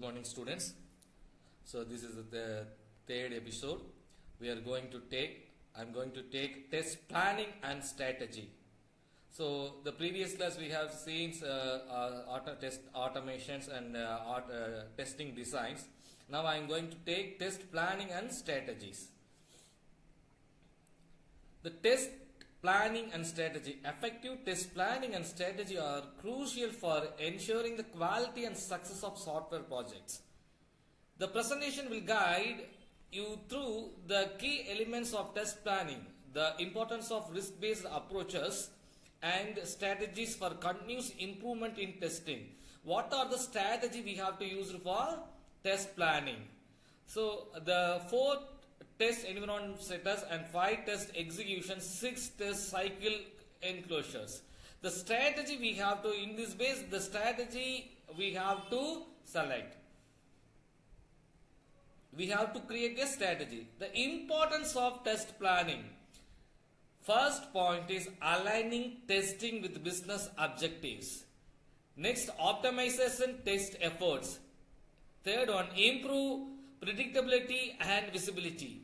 morning, students. So this is the third episode. I'm going to take test planning and strategy. So the previous class we have seen test automations and testing designs. Now I'm going to take test planning and strategies. The test planning and strategy. Effective test planning and strategy are crucial for ensuring the quality and success of software projects. The presentation will guide you through the key elements of test planning, the importance of risk-based approaches and strategies for continuous improvement in testing. What are the strategy we have to use for test planning? So the 4 test environment setters and 5 test execution, 6 test cycle enclosures. The strategy we have to, in this base, the strategy we have to select. We have to create a strategy. The importance of test planning. First point is aligning testing with business objectives. Next, optimization test efforts. Third one, improve predictability and visibility.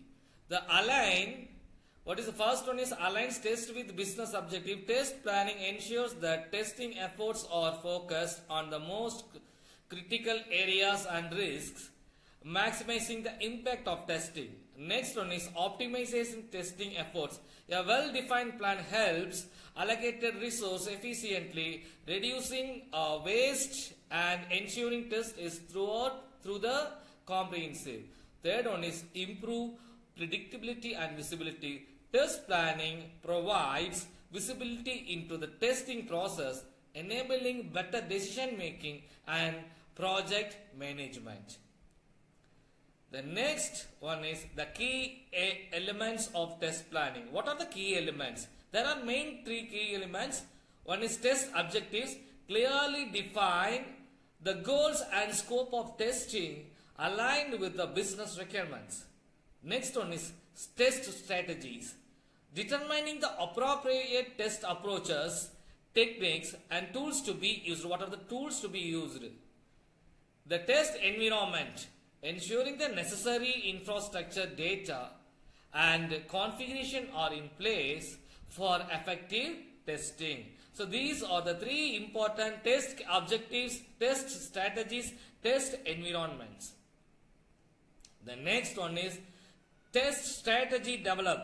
What is the first one is aligns test with business objective. Test planning ensures that testing efforts are focused on the most critical areas and risks, maximizing the impact of testing. Next one is optimization testing efforts. A well-defined plan helps allocated resource efficiently, reducing waste and ensuring test is through the comprehensive. Third one is improve predictability and visibility. Test planning provides visibility into the testing process, enabling better decision making and project management. The next one is the key elements of test planning. What are the key elements? There are main 3 key elements. One is test objectives. Clearly define the goals and scope of testing aligned with the business requirements. Next one is test strategies. Determining the appropriate test approaches, techniques and tools to be used. What are the tools to be used? The test environment. Ensuring the necessary infrastructure, data and configuration are in place for effective testing. So these are the 3 important test objectives, test strategies, test environments. The next one is test strategy develop.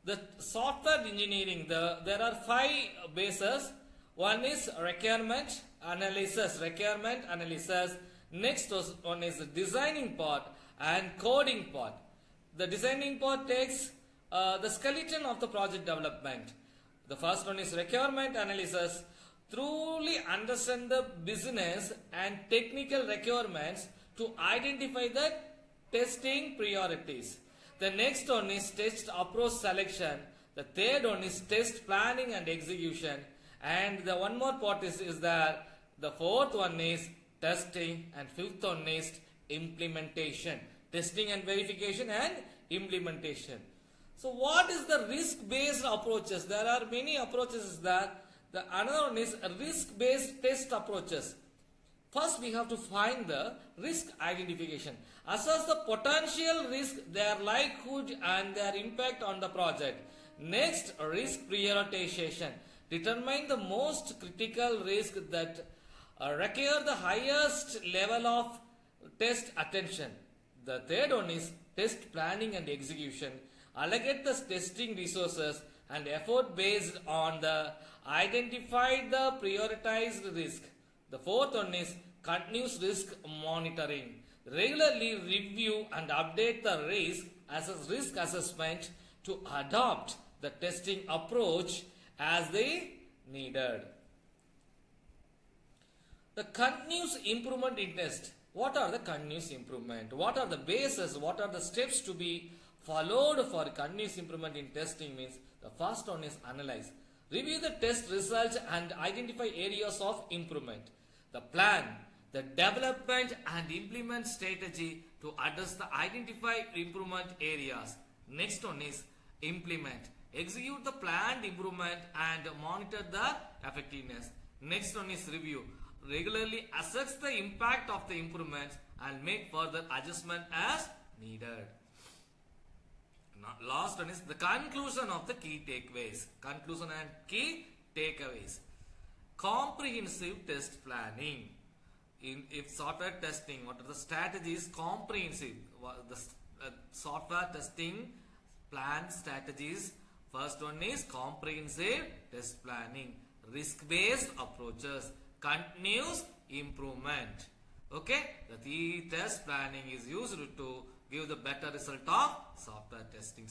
The software engineering, there are 5 bases. One is requirement analysis. Next one is the designing part and coding part. The designing part takes the skeleton of the project development. The first one is requirement analysis. Truly understand the business and technical requirements to identify the testing priorities. The next one is test approach selection. The third one is test planning and execution. And the one more part is that the fourth one is testing and fifth one is implementation. Testing and verification and implementation. So what is the risk-based approaches? There are many approaches that another one is risk-based test approaches. First we have to find the risk identification. Assess the potential risk, their likelihood and their impact on the project. Next, risk prioritization. Determine the most critical risk that require the highest level of test attention. The third one is test planning and execution. Allocate the testing resources and effort based on the identified the prioritized risk. The fourth one is continuous risk monitoring. Regularly review and update the risk assessment to adopt the testing approach as they needed. The continuous improvement in test. What are the continuous improvement? What are the bases? What are the steps to be followed for continuous improvement in testing? Means the first one is analyze. Review the test results and identify areas of improvement. The plan, the development and implement strategy to address the identified improvement areas. Next one is implement. Execute the planned improvement and monitor the effectiveness. Next one is review. regularly assess the impact of the improvements and make further adjustment as needed. Now, last one is the conclusion of the key takeaways. Conclusion and key takeaways. Comprehensive test planning. If software testing, what are the strategies? Comprehensive. The software testing plan strategies. First one is comprehensive test planning. Risk-based approaches. Continuous improvement. Okay, the test planning is used to give the better result of software testing.